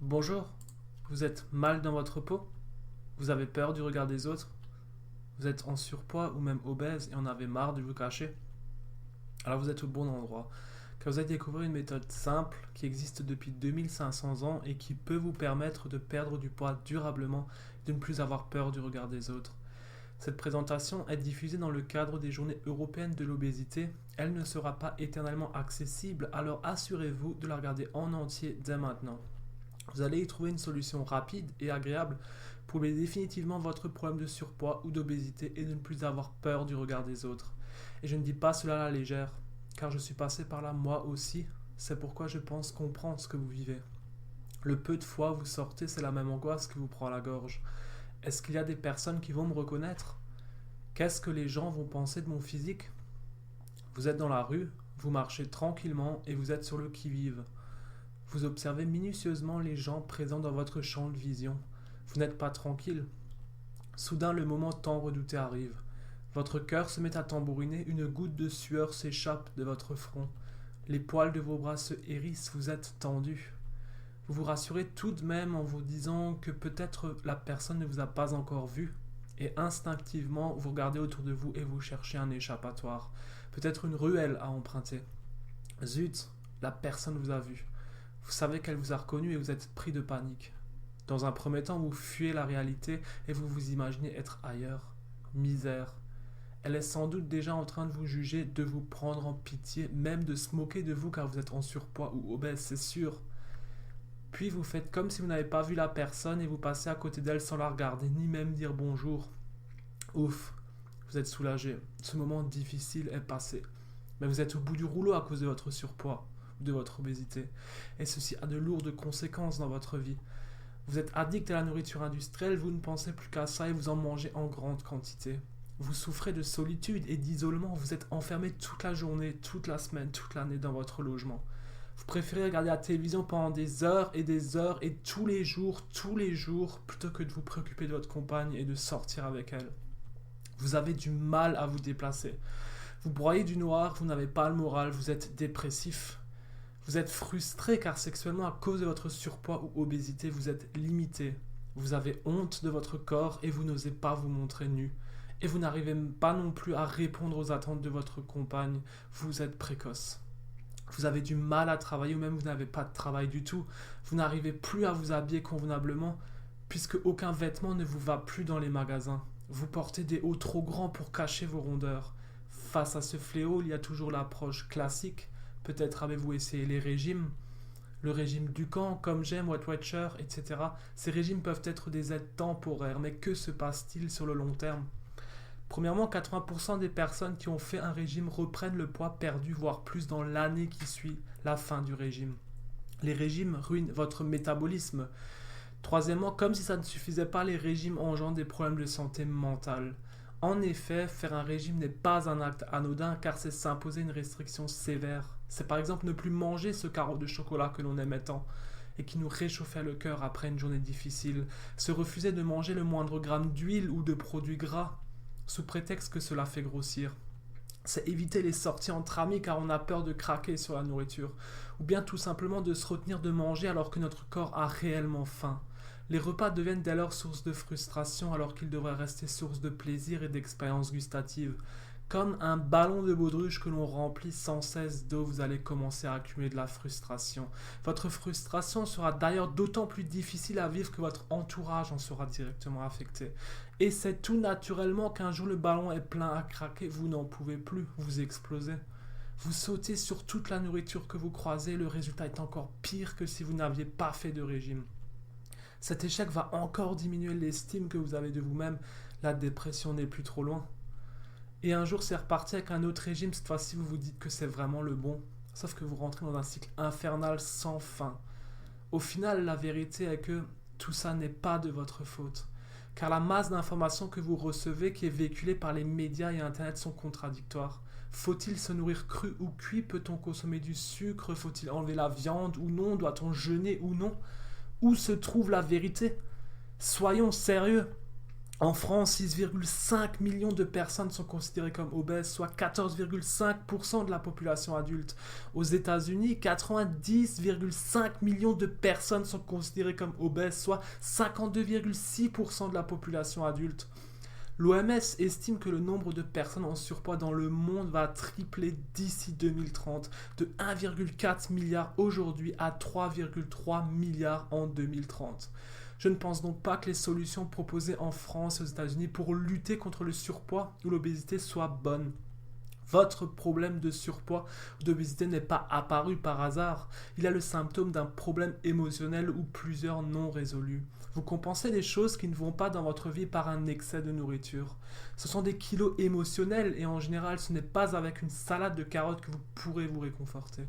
Bonjour, vous êtes mal dans votre peau? Vous avez peur du regard des autres? Vous êtes en surpoids ou même obèse et en avez marre de vous cacher? Alors vous êtes au bon endroit, car vous allez découvrir une méthode simple qui existe depuis 2500 ans et qui peut vous permettre de perdre du poids durablement et de ne plus avoir peur du regard des autres. Cette présentation est diffusée dans le cadre des Journées européennes de l'obésité. Elle ne sera pas éternellement accessible, alors assurez-vous de la regarder en entier dès maintenant. Vous allez y trouver une solution rapide et agréable pour oublier définitivement votre problème de surpoids ou d'obésité et de ne plus avoir peur du regard des autres. Et je ne dis pas cela à la légère, car je suis passé par là moi aussi, c'est pourquoi je pense comprendre ce que vous vivez. Le peu de fois où vous sortez, c'est la même angoisse qui vous prend à la gorge. Est-ce qu'il y a des personnes qui vont me reconnaître? Qu'est-ce que les gens vont penser de mon physique? Vous êtes dans la rue, vous marchez tranquillement et vous êtes sur le qui-vive. Vous observez minutieusement les gens présents dans votre champ de vision. Vous n'êtes pas tranquille. Soudain, le moment tant redouté arrive. Votre cœur se met à tambouriner, une goutte de sueur s'échappe de votre front. Les poils de vos bras se hérissent, vous êtes tendu. Vous vous rassurez tout de même en vous disant que peut-être la personne ne vous a pas encore vu. Et instinctivement, vous regardez autour de vous et vous cherchez un échappatoire. Peut-être une ruelle à emprunter. Zut, la personne vous a vu. Vous savez qu'elle vous a reconnu et vous êtes pris de panique. Dans un premier temps, vous fuyez la réalité et vous vous imaginez être ailleurs. Misère. Elle est sans doute déjà en train de vous juger, de vous prendre en pitié, même de se moquer de vous car vous êtes en surpoids ou obèse, c'est sûr. Puis vous faites comme si vous n'avez pas vu la personne et vous passez à côté d'elle sans la regarder, ni même dire bonjour. Ouf, vous êtes soulagé. Ce moment difficile est passé. Mais vous êtes au bout du rouleau à cause de votre surpoids, de votre obésité. Et ceci a de lourdes conséquences dans votre vie. Vous êtes addict à la nourriture industrielle, vous ne pensez plus qu'à ça et vous en mangez en grande quantité. Vous souffrez de solitude et d'isolement, vous êtes enfermé toute la journée, toute la semaine, toute l'année dans votre logement. Vous préférez regarder la télévision pendant des heures et tous les jours, plutôt que de vous préoccuper de votre compagne et de sortir avec elle. Vous avez du mal à vous déplacer. Vous broyez du noir, vous n'avez pas le moral, vous êtes dépressif. Vous êtes frustré car sexuellement à cause de votre surpoids ou obésité, vous êtes limité. Vous avez honte de votre corps et vous n'osez pas vous montrer nu. Et vous n'arrivez pas non plus à répondre aux attentes de votre compagne. Vous êtes précoce. Vous avez du mal à travailler ou même vous n'avez pas de travail du tout. Vous n'arrivez plus à vous habiller convenablement puisque aucun vêtement ne vous va plus dans les magasins. Vous portez des hauts trop grands pour cacher vos rondeurs. Face à ce fléau, il y a toujours l'approche classique. Peut-être avez-vous essayé les régimes, le régime Dukan, comme j'aime, Weight Watcher, etc. Ces régimes peuvent être des aides temporaires, mais que se passe-t-il sur le long terme? Premièrement, 80% des personnes qui ont fait un régime reprennent le poids perdu, voire plus dans l'année qui suit la fin du régime. Les régimes ruinent votre métabolisme. Troisièmement, comme si ça ne suffisait pas, les régimes engendrent des problèmes de santé mentale. En effet, faire un régime n'est pas un acte anodin car c'est s'imposer une restriction sévère. C'est par exemple ne plus manger ce carreau de chocolat que l'on aimait tant et qui nous réchauffait le cœur après une journée difficile. Se refuser de manger le moindre gramme d'huile ou de produits gras sous prétexte que cela fait grossir. C'est éviter les sorties entre amis car on a peur de craquer sur la nourriture. Ou bien tout simplement de se retenir de manger alors que notre corps a réellement faim. Les repas deviennent dès lors source de frustration alors qu'ils devraient rester source de plaisir et d'expérience gustative. Comme un ballon de baudruche que l'on remplit sans cesse d'eau, vous allez commencer à accumuler de la frustration. Votre frustration sera d'ailleurs d'autant plus difficile à vivre que votre entourage en sera directement affecté. Et c'est tout naturellement qu'un jour le ballon est plein à craquer, vous n'en pouvez plus, vous explosez. Vous sautez sur toute la nourriture que vous croisez, le résultat est encore pire que si vous n'aviez pas fait de régime. Cet échec va encore diminuer l'estime que vous avez de vous-même. La dépression n'est plus trop loin. Et un jour, c'est reparti avec un autre régime. Cette fois-ci, vous vous dites que c'est vraiment le bon. Sauf que vous rentrez dans un cycle infernal sans fin. Au final, la vérité est que tout ça n'est pas de votre faute. Car la masse d'informations que vous recevez, qui est véhiculée par les médias et Internet, sont contradictoires. Faut-il se nourrir cru ou cuit? Peut-on consommer du sucre? Faut-il enlever la viande ou non? Doit-on jeûner ou non? Où se trouve la vérité? Soyons sérieux. En France, 6,5 millions de personnes sont considérées comme obèses, soit 14,5% de la population adulte. Aux États-Unis, 90,5 millions de personnes sont considérées comme obèses, soit 52,6% de la population adulte. L'OMS estime que le nombre de personnes en surpoids dans le monde va tripler d'ici 2030, de 1,4 milliard aujourd'hui à 3,3 milliards en 2030. Je ne pense donc pas que les solutions proposées en France et aux États-Unis pour lutter contre le surpoids ou l'obésité soient bonnes. Votre problème de surpoids ou d'obésité n'est pas apparu par hasard. Il a le symptôme d'un problème émotionnel ou plusieurs non résolus. Vous compensez des choses qui ne vont pas dans votre vie par un excès de nourriture. Ce sont des kilos émotionnels et en général ce n'est pas avec une salade de carottes que vous pourrez vous réconforter.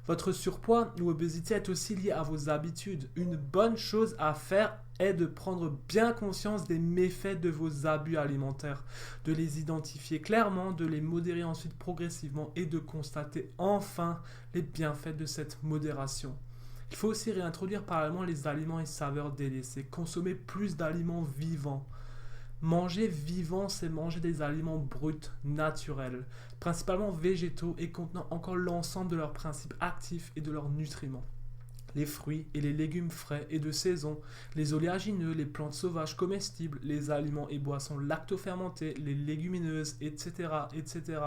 Votre surpoids ou obésité est aussi lié à vos habitudes. Une bonne chose à faire est de prendre bien conscience des méfaits de vos abus alimentaires, de les identifier clairement, de les modérer ensuite progressivement et de constater enfin les bienfaits de cette modération. Il faut aussi réintroduire parallèlement les aliments et saveurs délaissés, consommer plus d'aliments vivants. Manger vivant, c'est manger des aliments bruts, naturels, principalement végétaux et contenant encore l'ensemble de leurs principes actifs et de leurs nutriments. Les fruits et les légumes frais et de saison, les oléagineux, les plantes sauvages comestibles, les aliments et boissons lactofermentés, les légumineuses, etc., etc.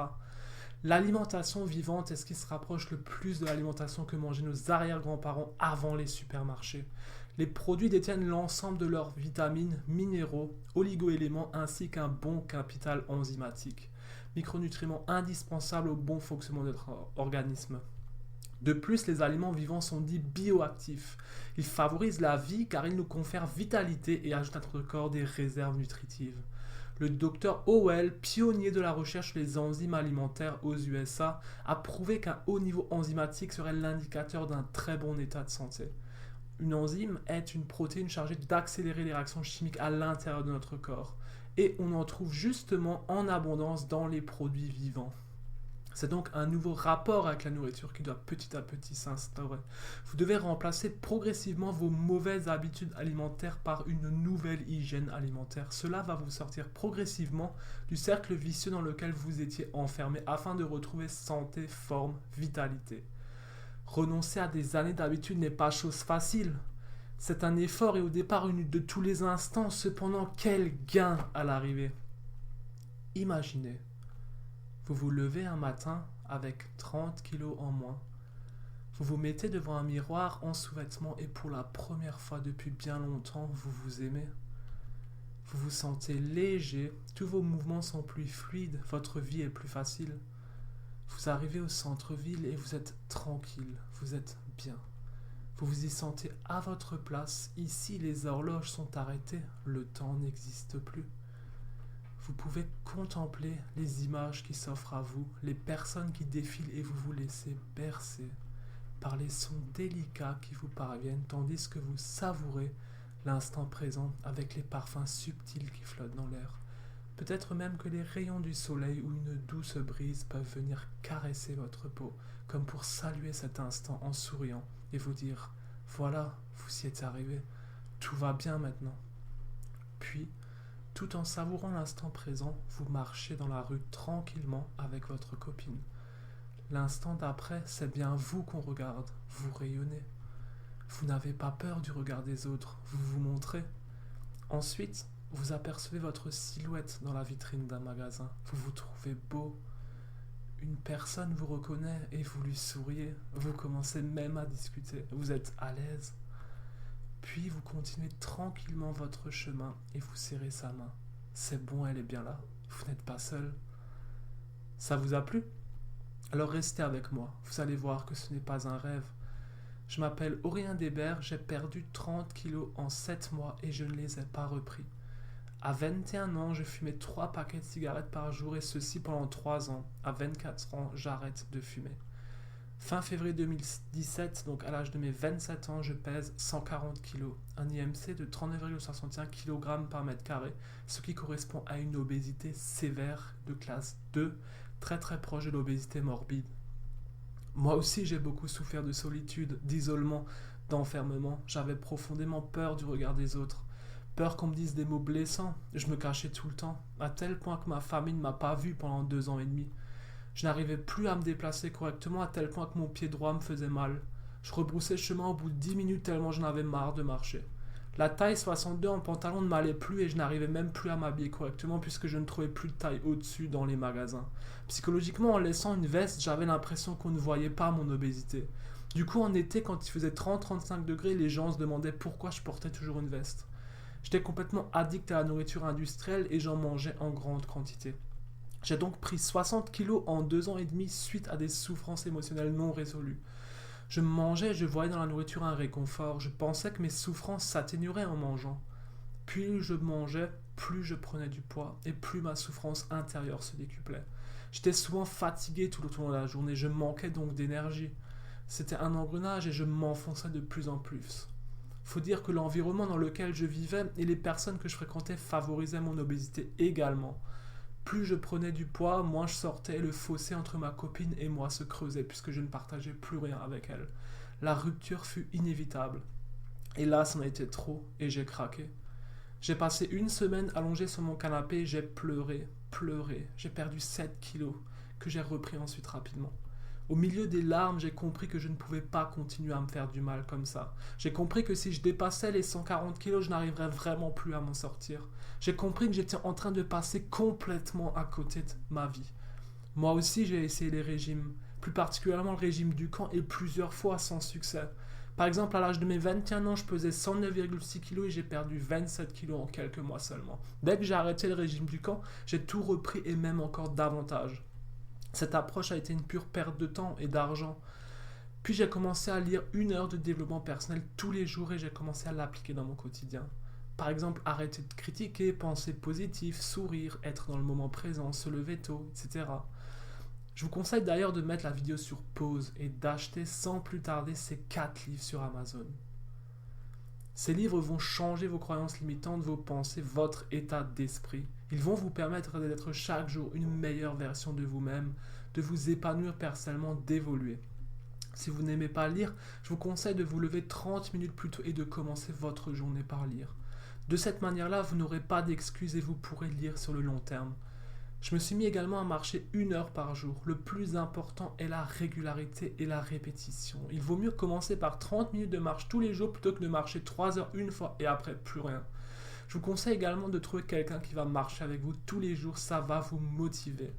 L'alimentation vivante est ce qui se rapproche le plus de l'alimentation que mangeaient nos arrière-grands-parents avant les supermarchés. Les produits détiennent l'ensemble de leurs vitamines, minéraux, oligo-éléments ainsi qu'un bon capital enzymatique, micronutriments indispensables au bon fonctionnement de notre organisme. De plus, les aliments vivants sont dits bioactifs. Ils favorisent la vie car ils nous confèrent vitalité et ajoutent à notre corps des réserves nutritives. Le docteur Howell, pionnier de la recherche sur les enzymes alimentaires aux USA, a prouvé qu'un haut niveau enzymatique serait l'indicateur d'un très bon état de santé. Une enzyme est une protéine chargée d'accélérer les réactions chimiques à l'intérieur de notre corps. Et on en trouve justement en abondance dans les produits vivants. C'est donc un nouveau rapport avec la nourriture qui doit petit à petit s'instaurer. Vous devez remplacer progressivement vos mauvaises habitudes alimentaires par une nouvelle hygiène alimentaire. Cela va vous sortir progressivement du cercle vicieux dans lequel vous étiez enfermé afin de retrouver santé, forme, vitalité. Renoncer à des années d'habitude n'est pas chose facile. C'est un effort et au départ une lutte de tous les instants. Cependant, quel gain à l'arrivée. Imaginez. Vous vous levez un matin avec 30 kilos en moins. Vous vous mettez devant un miroir en sous-vêtements et pour la première fois depuis bien longtemps, vous vous aimez. Vous vous sentez léger, tous vos mouvements sont plus fluides, votre vie est plus facile. Vous arrivez au centre-ville et vous êtes tranquille, vous êtes bien. Vous vous y sentez à votre place, ici les horloges sont arrêtées, le temps n'existe plus. Vous pouvez contempler les images qui s'offrent à vous, les personnes qui défilent et vous vous laissez bercer par les sons délicats qui vous parviennent tandis que vous savourez l'instant présent avec les parfums subtils qui flottent dans l'air. Peut-être même que les rayons du soleil ou une douce brise peuvent venir caresser votre peau comme pour saluer cet instant en souriant et vous dire « Voilà, vous y êtes arrivé, tout va bien maintenant ». Puis, tout en savourant l'instant présent, vous marchez dans la rue tranquillement avec votre copine. L'instant d'après, c'est bien vous qu'on regarde, vous rayonnez. Vous n'avez pas peur du regard des autres, vous vous montrez. Ensuite, vous apercevez votre silhouette dans la vitrine d'un magasin. Vous vous trouvez beau. Une personne vous reconnaît et vous lui souriez. Vous commencez même à discuter. Vous êtes à l'aise. Puis vous continuez tranquillement votre chemin et vous serrez sa main. C'est bon, elle est bien là. Vous n'êtes pas seul. Ça vous a plu? Alors restez avec moi. Vous allez voir que ce n'est pas un rêve. Je m'appelle Aurélien Débert, j'ai perdu 30 kilos en 7 mois et je ne les ai pas repris. À 21 ans, je fumais 3 paquets de cigarettes par jour et ceci pendant 3 ans. À 24 ans, j'arrête de fumer. Fin février 2017, donc à l'âge de mes 27 ans, je pèse 140 kg, un IMC de 39,61 kg par mètre carré, ce qui correspond à une obésité sévère de classe 2, très très proche de l'obésité morbide. Moi aussi, j'ai beaucoup souffert de solitude, d'isolement, d'enfermement. J'avais profondément peur du regard des autres. Peur qu'on me dise des mots blessants. Je me cachais tout le temps, à tel point que ma famille ne m'a pas vu pendant 2 ans et demi. Je n'arrivais plus à me déplacer correctement, à tel point que mon pied droit me faisait mal. Je rebroussais chemin au bout de 10 minutes tellement j'en avais marre de marcher. La taille 62 en pantalon ne m'allait plus et je n'arrivais même plus à m'habiller correctement puisque je ne trouvais plus de taille au-dessus dans les magasins. Psychologiquement, en laissant une veste, j'avais l'impression qu'on ne voyait pas mon obésité. Du coup, en été, quand il faisait 30-35 degrés, les gens se demandaient pourquoi je portais toujours une veste. J'étais complètement addict à la nourriture industrielle et j'en mangeais en grande quantité. J'ai donc pris 60 kilos en 2 ans et demi suite à des souffrances émotionnelles non résolues. Je mangeais et je voyais dans la nourriture un réconfort. Je pensais que mes souffrances s'atténueraient en mangeant. Plus je mangeais, plus je prenais du poids et plus ma souffrance intérieure se décuplait. J'étais souvent fatigué tout au long de la journée, je manquais donc d'énergie. C'était un engrenage et je m'enfonçais de plus en plus. Faut dire que l'environnement dans lequel je vivais et les personnes que je fréquentais favorisaient mon obésité également. Plus je prenais du poids, moins je sortais et le fossé entre ma copine et moi se creusait puisque je ne partageais plus rien avec elle. La rupture fut inévitable. Et là, c'en était trop et j'ai craqué. J'ai passé une semaine allongé sur mon canapé et j'ai pleuré. J'ai perdu 7 kilos que j'ai repris ensuite rapidement. Au milieu des larmes, j'ai compris que je ne pouvais pas continuer à me faire du mal comme ça. J'ai compris que si je dépassais les 140 kilos, je n'arriverais vraiment plus à m'en sortir. J'ai compris que j'étais en train de passer complètement à côté de ma vie. Moi aussi, j'ai essayé les régimes, plus particulièrement le régime du camp, et plusieurs fois sans succès. Par exemple, à l'âge de mes 21 ans, je pesais 109,6 kilos et j'ai perdu 27 kilos en quelques mois seulement. Dès que j'ai arrêté le régime du camp, j'ai tout repris et même encore davantage. Cette approche a été une pure perte de temps et d'argent. Puis j'ai commencé à lire 1 heure de développement personnel tous les jours et j'ai commencé à l'appliquer dans mon quotidien. Par exemple, arrêter de critiquer, penser positif, sourire, être dans le moment présent, se lever tôt, etc. Je vous conseille d'ailleurs de mettre la vidéo sur pause et d'acheter sans plus tarder ces 4 livres sur Amazon. Ces livres vont changer vos croyances limitantes, vos pensées, votre état d'esprit. Ils vont vous permettre d'être chaque jour une meilleure version de vous-même, de vous épanouir personnellement, d'évoluer. Si vous n'aimez pas lire, je vous conseille de vous lever 30 minutes plus tôt et de commencer votre journée par lire. De cette manière-là, vous n'aurez pas d'excuses et vous pourrez lire sur le long terme. Je me suis mis également à marcher 1 heure par jour. Le plus important est la régularité et la répétition. Il vaut mieux commencer par 30 minutes de marche tous les jours plutôt que de marcher 3 heures une fois et après plus rien. Je vous conseille également de trouver quelqu'un qui va marcher avec vous tous les jours, ça va vous motiver.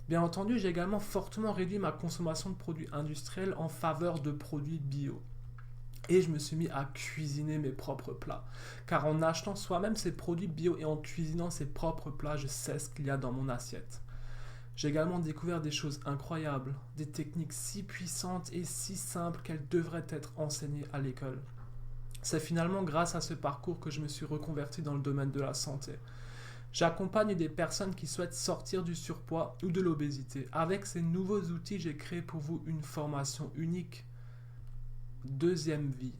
Bien entendu, j'ai également fortement réduit ma consommation de produits industriels en faveur de produits bio. Et je me suis mis à cuisiner mes propres plats. Car en achetant soi-même ces produits bio et en cuisinant ses propres plats, je sais ce qu'il y a dans mon assiette. J'ai également découvert des choses incroyables, des techniques si puissantes et si simples qu'elles devraient être enseignées à l'école. C'est finalement grâce à ce parcours que je me suis reconverti dans le domaine de la santé. J'accompagne des personnes qui souhaitent sortir du surpoids ou de l'obésité. Avec ces nouveaux outils, j'ai créé pour vous une formation unique. Deuxième vie.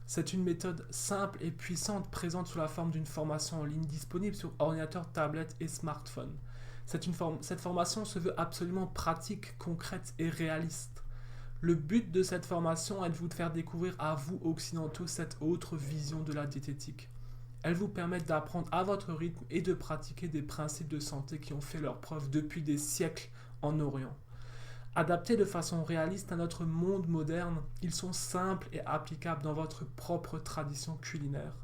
C'est une méthode simple et puissante présente sous la forme d'une formation en ligne disponible sur ordinateur, tablette et smartphone. Cette formation se veut absolument pratique, concrète et réaliste. Le but de cette formation est de vous faire découvrir à vous occidentaux cette autre vision de la diététique. Elle vous permet d'apprendre à votre rythme et de pratiquer des principes de santé qui ont fait leur preuve depuis des siècles en Orient. Adaptés de façon réaliste à notre monde moderne, ils sont simples et applicables dans votre propre tradition culinaire.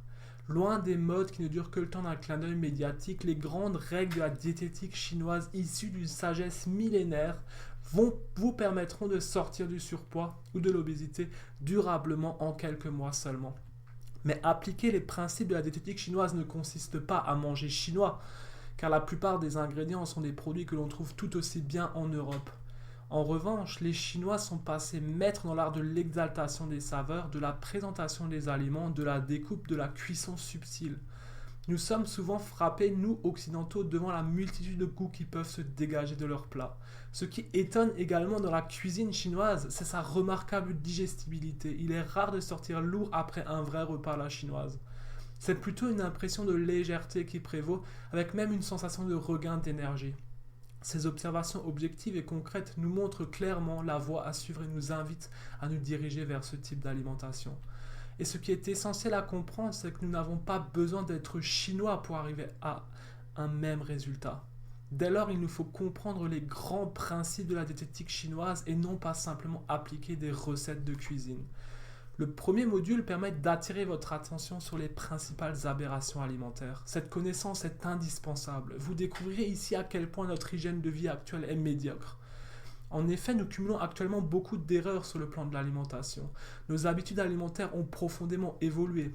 Loin des modes qui ne durent que le temps d'un clin d'œil médiatique, les grandes règles de la diététique chinoise issues d'une sagesse millénaire vous permettront de sortir du surpoids ou de l'obésité durablement en quelques mois seulement. Mais appliquer les principes de la diététique chinoise ne consiste pas à manger chinois, car la plupart des ingrédients sont des produits que l'on trouve tout aussi bien en Europe. En revanche, les Chinois sont passés maîtres dans l'art de l'exaltation des saveurs, de la présentation des aliments, de la découpe, de la cuisson subtile. Nous sommes souvent frappés, nous occidentaux, devant la multitude de goûts qui peuvent se dégager de leurs plats. Ce qui étonne également dans la cuisine chinoise, c'est sa remarquable digestibilité. Il est rare de sortir lourd après un vrai repas à la chinoise. C'est plutôt une impression de légèreté qui prévaut, avec même une sensation de regain d'énergie. Ces observations objectives et concrètes nous montrent clairement la voie à suivre et nous invitent à nous diriger vers ce type d'alimentation. Et ce qui est essentiel à comprendre, c'est que nous n'avons pas besoin d'être chinois pour arriver à un même résultat. Dès lors, il nous faut comprendre les grands principes de la diététique chinoise et non pas simplement appliquer des recettes de cuisine. Le premier module permet d'attirer votre attention sur les principales aberrations alimentaires. Cette connaissance est indispensable. Vous découvrirez ici à quel point notre hygiène de vie actuelle est médiocre. En effet, nous cumulons actuellement beaucoup d'erreurs sur le plan de l'alimentation. Nos habitudes alimentaires ont profondément évolué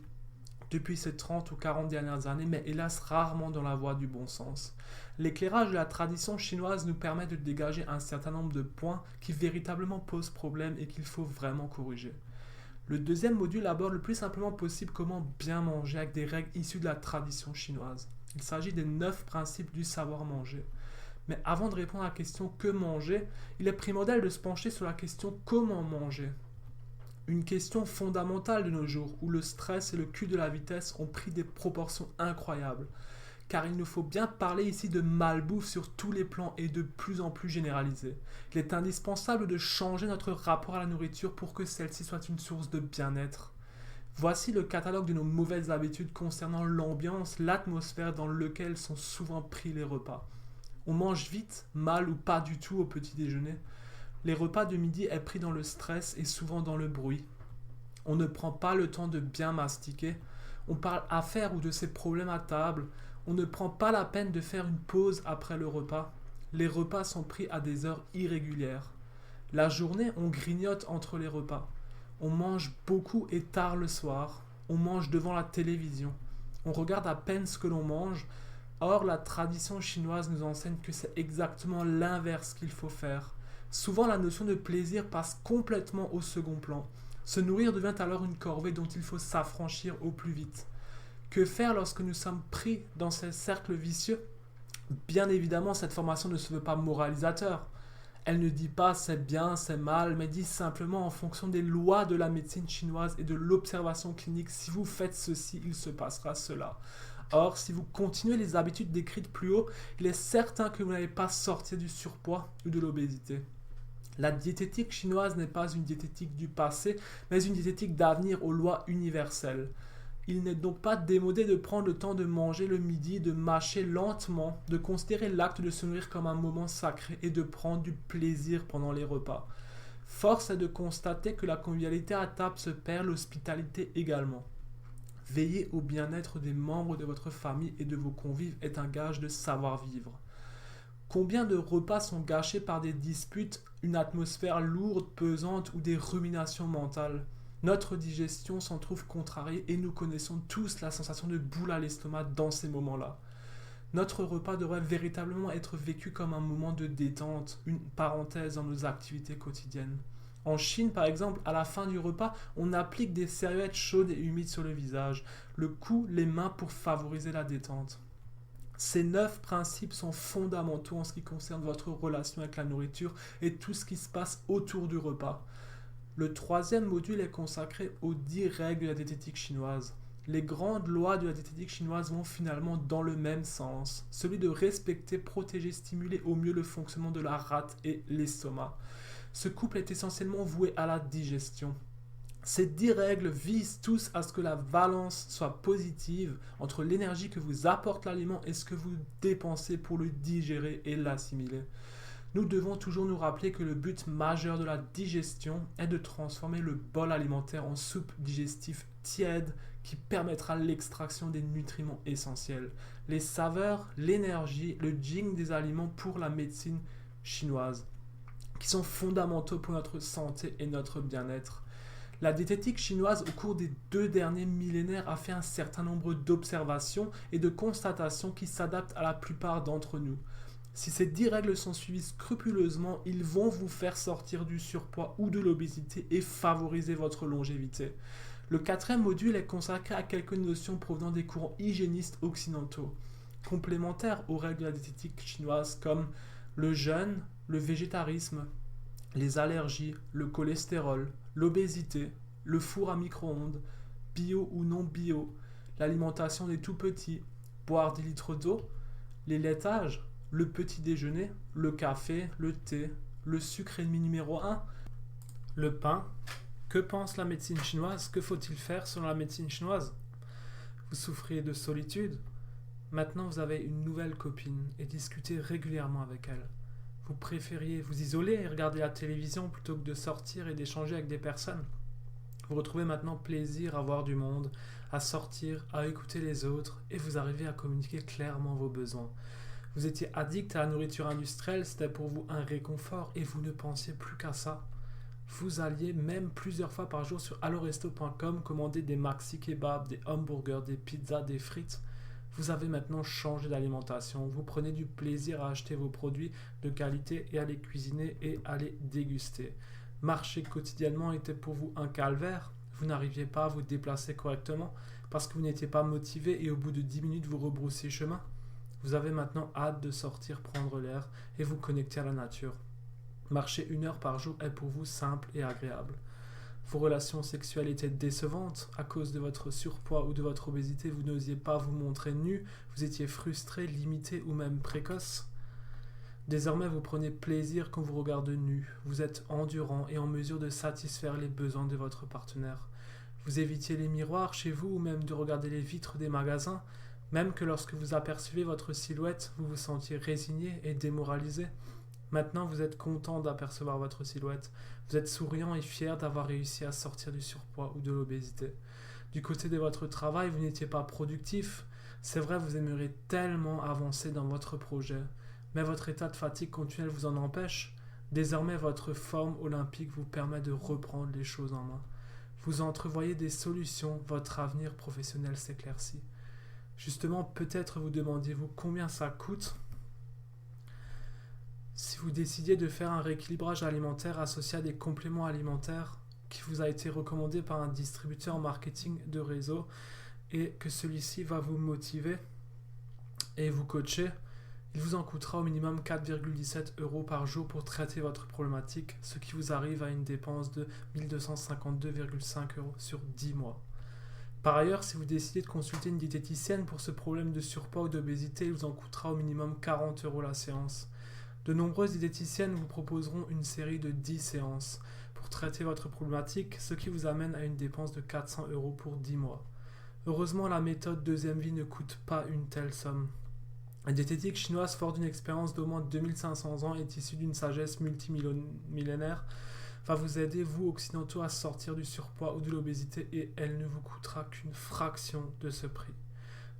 depuis ces 30 ou 40 dernières années, mais hélas rarement dans la voie du bon sens. L'éclairage de la tradition chinoise nous permet de dégager un certain nombre de points qui véritablement posent problème et qu'il faut vraiment corriger. Le deuxième module aborde le plus simplement possible comment bien manger avec des règles issues de la tradition chinoise. Il s'agit des 9 principes du savoir manger. Mais avant de répondre à la question que manger, il est primordial de se pencher sur la question comment manger. Une question fondamentale de nos jours où le stress et le cul de la vitesse ont pris des proportions incroyables. Car il nous faut bien parler ici de malbouffe sur tous les plans et de plus en plus généralisé. Il est indispensable de changer notre rapport à la nourriture pour que celle-ci soit une source de bien-être. Voici le catalogue de nos mauvaises habitudes concernant l'ambiance, l'atmosphère dans laquelle sont souvent pris les repas. On mange vite, mal ou pas du tout au petit déjeuner. Les repas de midi est pris dans le stress et souvent dans le bruit. On ne prend pas le temps de bien mastiquer. On parle affaires ou de ses problèmes à table. On ne prend pas la peine de faire une pause après le repas. Les repas sont pris à des heures irrégulières. La journée, on grignote entre les repas. On mange beaucoup et tard le soir. On mange devant la télévision. On regarde à peine ce que l'on mange. Or, la tradition chinoise nous enseigne que c'est exactement l'inverse qu'il faut faire. Souvent, la notion de plaisir passe complètement au second plan. Se nourrir devient alors une corvée dont il faut s'affranchir au plus vite. Que faire lorsque nous sommes pris dans ces cercles vicieux? Bien évidemment, cette formation ne se veut pas moralisateur. Elle ne dit pas c'est bien, c'est mal, mais dit simplement en fonction des lois de la médecine chinoise et de l'observation clinique, si vous faites ceci, il se passera cela. Or, si vous continuez les habitudes décrites plus haut, il est certain que vous n'allez pas sortir du surpoids ou de l'obésité. La diététique chinoise n'est pas une diététique du passé, mais une diététique d'avenir aux lois universelles. Il n'est donc pas démodé de prendre le temps de manger le midi, de mâcher lentement, de considérer l'acte de se nourrir comme un moment sacré et de prendre du plaisir pendant les repas. Force est de constater que la convivialité à table se perd, l'hospitalité également. Veiller au bien-être des membres de votre famille et de vos convives est un gage de savoir-vivre. Combien de repas sont gâchés par des disputes, une atmosphère lourde, pesante ou des ruminations mentales? Notre digestion s'en trouve contrariée et nous connaissons tous la sensation de boule à l'estomac dans ces moments-là. Notre repas devrait véritablement être vécu comme un moment de détente, une parenthèse dans nos activités quotidiennes. En Chine, par exemple, à la fin du repas, on applique des serviettes chaudes et humides sur le visage, le cou, les mains pour favoriser la détente. Ces 9 principes sont fondamentaux en ce qui concerne votre relation avec la nourriture et tout ce qui se passe autour du repas. Le troisième module est consacré aux 10 règles de la diététique chinoise. Les grandes lois de la diététique chinoise vont finalement dans le même sens, celui de respecter, protéger, stimuler au mieux le fonctionnement de la rate et l'estomac. Ce couple est essentiellement voué à la digestion. Ces 10 règles visent tous à ce que la balance soit positive entre l'énergie que vous apporte l'aliment et ce que vous dépensez pour le digérer et l'assimiler. Nous devons toujours nous rappeler que le but majeur de la digestion est de transformer le bol alimentaire en soupe digestive tiède qui permettra l'extraction des nutriments essentiels, les saveurs, l'énergie, le jing des aliments pour la médecine chinoise, qui sont fondamentaux pour notre santé et notre bien-être. La diététique chinoise, au cours des 2 derniers millénaires, a fait un certain nombre d'observations et de constatations qui s'adaptent à la plupart d'entre nous. Si ces 10 règles sont suivies scrupuleusement, ils vont vous faire sortir du surpoids ou de l'obésité et favoriser votre longévité. Le 4e module est consacré à quelques notions provenant des courants hygiénistes occidentaux, complémentaires aux règles de la diététique chinoise comme le jeûne, le végétarisme, les allergies, le cholestérol, l'obésité, le four à micro-ondes, bio ou non bio, l'alimentation des tout-petits, boire 10 litres d'eau, les laitages, le petit déjeuner, le café, le thé, le sucre ennemi numéro 1, le pain, Que pense la médecine chinoise? Que faut-il faire selon la médecine chinoise? Vous souffriez de solitude? Maintenant vous avez une nouvelle copine et discutez régulièrement avec elle. Vous préfériez vous isoler et regarder la télévision plutôt que de sortir et d'échanger avec des personnes. Vous retrouvez maintenant plaisir à voir du monde, à sortir, à écouter les autres et vous arrivez à communiquer clairement vos besoins. Vous étiez addict à la nourriture industrielle, c'était pour vous un réconfort et vous ne pensiez plus qu'à ça. Vous alliez même plusieurs fois par jour sur alloresto.com commander des maxi kebabs, des hamburgers, des pizzas, des frites. Vous avez maintenant changé d'alimentation. Vous prenez du plaisir à acheter vos produits de qualité et à les cuisiner et à les déguster. Marcher quotidiennement était pour vous un calvaire. Vous n'arriviez pas à vous déplacer correctement parce que vous n'étiez pas motivé et au bout de 10 minutes vous rebroussiez chemin. Vous avez maintenant hâte de sortir prendre l'air et vous connecter à la nature. Marcher 1 heure par jour est pour vous simple et agréable. Vos relations sexuelles étaient décevantes. À cause de votre surpoids ou de votre obésité, vous n'osiez pas vous montrer nu, vous étiez frustré, limité ou même précoce. Désormais, vous prenez plaisir quand vous regardez nu. Vous êtes endurant et en mesure de satisfaire les besoins de votre partenaire. Vous évitiez les miroirs chez vous ou même de regarder les vitres des magasins. Même que lorsque vous apercevez votre silhouette, vous vous sentiez résigné et démoralisé. Maintenant, vous êtes content d'apercevoir votre silhouette. Vous êtes souriant et fier d'avoir réussi à sortir du surpoids ou de l'obésité. Du côté de votre travail, vous n'étiez pas productif. C'est vrai, vous aimeriez tellement avancer dans votre projet. Mais votre état de fatigue continuelle vous en empêche. Désormais, votre forme olympique vous permet de reprendre les choses en main. Vous entrevoyez des solutions, votre avenir professionnel s'éclaircit. Justement, peut-être vous demandiez-vous combien ça coûte si vous décidiez de faire un rééquilibrage alimentaire associé à des compléments alimentaires qui vous a été recommandé par un distributeur marketing de réseau et que celui-ci va vous motiver et vous coacher, il vous en coûtera au minimum 4,17 € par jour pour traiter votre problématique, ce qui vous arrive à une dépense de 1252,5 € sur 10 mois. Par ailleurs, si vous décidez de consulter une diététicienne pour ce problème de surpoids ou d'obésité, il vous en coûtera au minimum 40 € la séance. De nombreuses diététiciennes vous proposeront une série de 10 séances pour traiter votre problématique, ce qui vous amène à une dépense de 400 € pour 10 mois. Heureusement, la méthode Deuxième Vie ne coûte pas une telle somme. La diététique chinoise, forte d'une expérience d'au moins 2500 ans, est issue d'une sagesse multimillénaire, va vous aider, vous occidentaux, à sortir du surpoids ou de l'obésité et elle ne vous coûtera qu'une fraction de ce prix.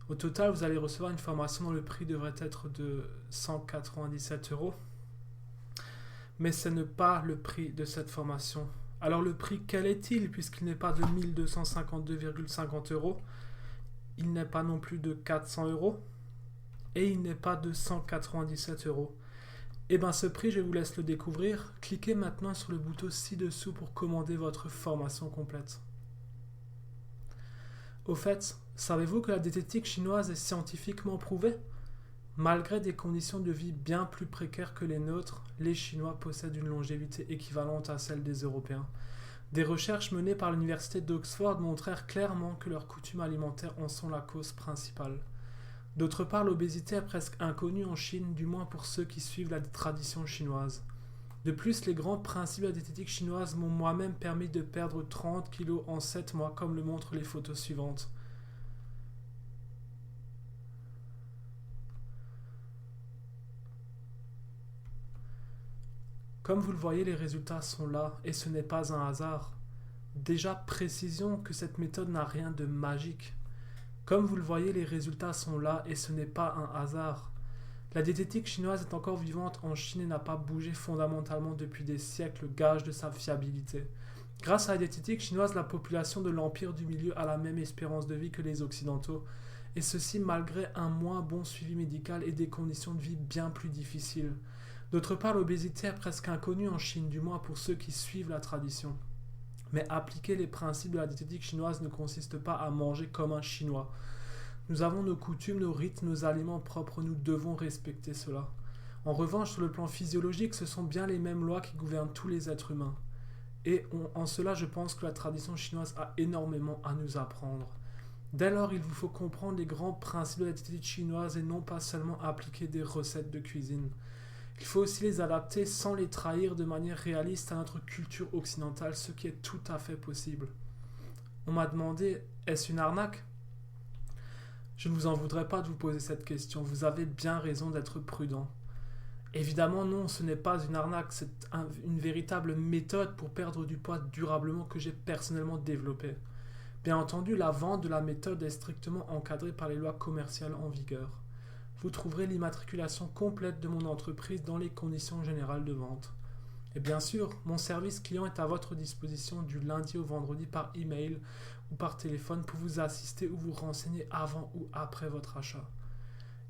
Au total, vous allez recevoir une formation dont le prix devrait être de 197 €. Mais ce n'est pas le prix de cette formation. Alors le prix, quel est-il? Puisqu'il n'est pas de 1252,50 €, il n'est pas non plus de 400 € et il n'est pas de 197 €. Eh bien ce prix, je vous laisse le découvrir. Cliquez maintenant sur le bouton ci-dessous pour commander votre formation complète. Au fait, savez-vous que la diététique chinoise est scientifiquement prouvée? Malgré des conditions de vie bien plus précaires que les nôtres, les Chinois possèdent une longévité équivalente à celle des Européens. Des recherches menées par l'université d'Oxford montrèrent clairement que leurs coutumes alimentaires en sont la cause principale. D'autre part, l'obésité est presque inconnue en Chine, du moins pour ceux qui suivent la tradition chinoise. De plus, les grands principes de la diététique chinoise m'ont moi-même permis de perdre 30 kilos en 7 mois, comme le montrent les photos suivantes. Comme vous le voyez, les résultats sont là, et ce n'est pas un hasard. Déjà, précision que cette méthode n'a rien de magique. Comme vous le voyez, les résultats sont là, et ce n'est pas un hasard. La diététique chinoise est encore vivante en Chine et n'a pas bougé fondamentalement depuis des siècles, gage de sa fiabilité. Grâce à la diététique chinoise, la population de l'Empire du Milieu a la même espérance de vie que les Occidentaux, et ceci malgré un moins bon suivi médical et des conditions de vie bien plus difficiles. D'autre part, l'obésité est presque inconnue en Chine, du moins pour ceux qui suivent la tradition. Mais appliquer les principes de la diététique chinoise ne consiste pas à manger comme un Chinois. Nous avons nos coutumes, nos rites, nos aliments propres, nous devons respecter cela. En revanche, sur le plan physiologique, ce sont bien les mêmes lois qui gouvernent tous les êtres humains. Et en cela, je pense que la tradition chinoise a énormément à nous apprendre. Dès lors, il vous faut comprendre les grands principes de la diététique chinoise et non pas seulement appliquer des recettes de cuisine. Il faut aussi les adapter sans les trahir de manière réaliste à notre culture occidentale, ce qui est tout à fait possible. On m'a demandé, est-ce une arnaque ? Je ne vous en voudrais pas de vous poser cette question, vous avez bien raison d'être prudent. Évidemment non, ce n'est pas une arnaque, c'est une véritable méthode pour perdre du poids durablement que j'ai personnellement développée. Bien entendu, la vente de la méthode est strictement encadrée par les lois commerciales en vigueur. Vous trouverez l'immatriculation complète de mon entreprise dans les conditions générales de vente. Et bien sûr, mon service client est à votre disposition du lundi au vendredi par email ou par téléphone pour vous assister ou vous renseigner avant ou après votre achat.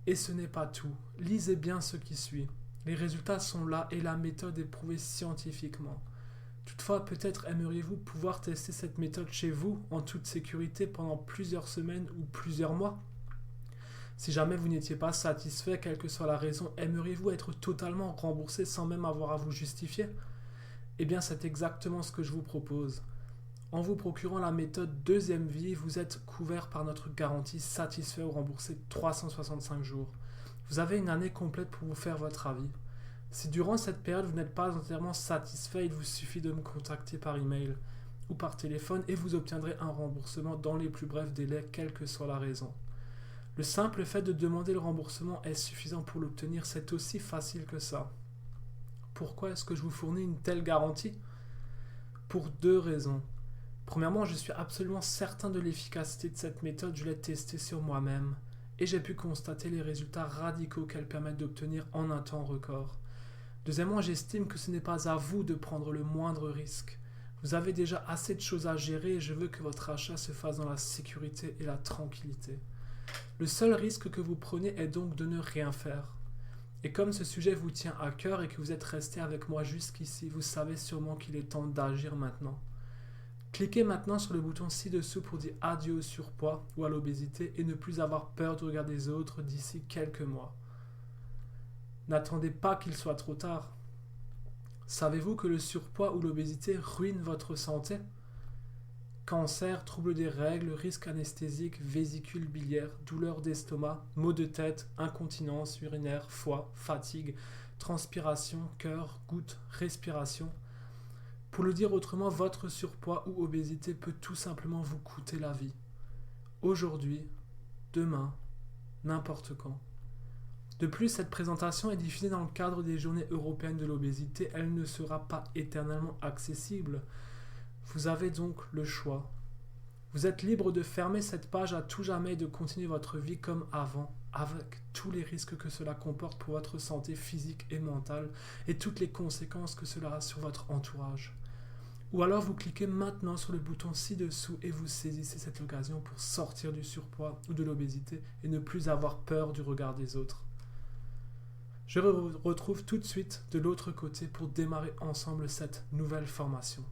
Et ce n'est pas tout. Lisez bien ce qui suit. Les résultats sont là et la méthode est prouvée scientifiquement. Toutefois, peut-être aimeriez-vous pouvoir tester cette méthode chez vous en toute sécurité pendant plusieurs semaines ou plusieurs mois. Si jamais vous n'étiez pas satisfait, quelle que soit la raison, aimeriez-vous être totalement remboursé sans même avoir à vous justifier ? Eh bien, c'est exactement ce que je vous propose. En vous procurant la méthode Deuxième Vie, vous êtes couvert par notre garantie satisfait ou remboursé 365 jours. Vous avez une année complète pour vous faire votre avis. Si durant cette période vous n'êtes pas entièrement satisfait, il vous suffit de me contacter par email ou par téléphone et vous obtiendrez un remboursement dans les plus brefs délais, quelle que soit la raison. Le simple fait de demander le remboursement est suffisant pour l'obtenir, c'est aussi facile que ça. Pourquoi est-ce que je vous fournis une telle garantie ? Pour deux raisons. Premièrement, je suis absolument certain de l'efficacité de cette méthode, je l'ai testée sur moi-même et j'ai pu constater les résultats radicaux qu'elle permet d'obtenir en un temps record. Deuxièmement, j'estime que ce n'est pas à vous de prendre le moindre risque. Vous avez déjà assez de choses à gérer et je veux que votre achat se fasse dans la sécurité et la tranquillité. Le seul risque que vous prenez est donc de ne rien faire. Et comme ce sujet vous tient à cœur et que vous êtes resté avec moi jusqu'ici, vous savez sûrement qu'il est temps d'agir maintenant. Cliquez maintenant sur le bouton ci-dessous pour dire adieu au surpoids ou à l'obésité et ne plus avoir peur du regard des autres d'ici quelques mois. N'attendez pas qu'il soit trop tard. Savez-vous que le surpoids ou l'obésité ruine votre santé ? Cancer, troubles des règles, risque anesthésique, vésicule biliaire, douleurs d'estomac, maux de tête, incontinence urinaire, foie, fatigue, transpiration, cœur, gouttes, respiration. Pour le dire autrement, votre surpoids ou obésité peut tout simplement vous coûter la vie. Aujourd'hui, demain, n'importe quand. De plus, cette présentation est diffusée dans le cadre des Journées européennes de l'obésité. Elle ne sera pas éternellement accessible. Vous avez donc le choix. Vous êtes libre de fermer cette page à tout jamais et de continuer votre vie comme avant, avec tous les risques que cela comporte pour votre santé physique et mentale et toutes les conséquences que cela a sur votre entourage. Ou alors vous cliquez maintenant sur le bouton ci-dessous et vous saisissez cette occasion pour sortir du surpoids ou de l'obésité et ne plus avoir peur du regard des autres. Je vous retrouve tout de suite de l'autre côté pour démarrer ensemble cette nouvelle formation.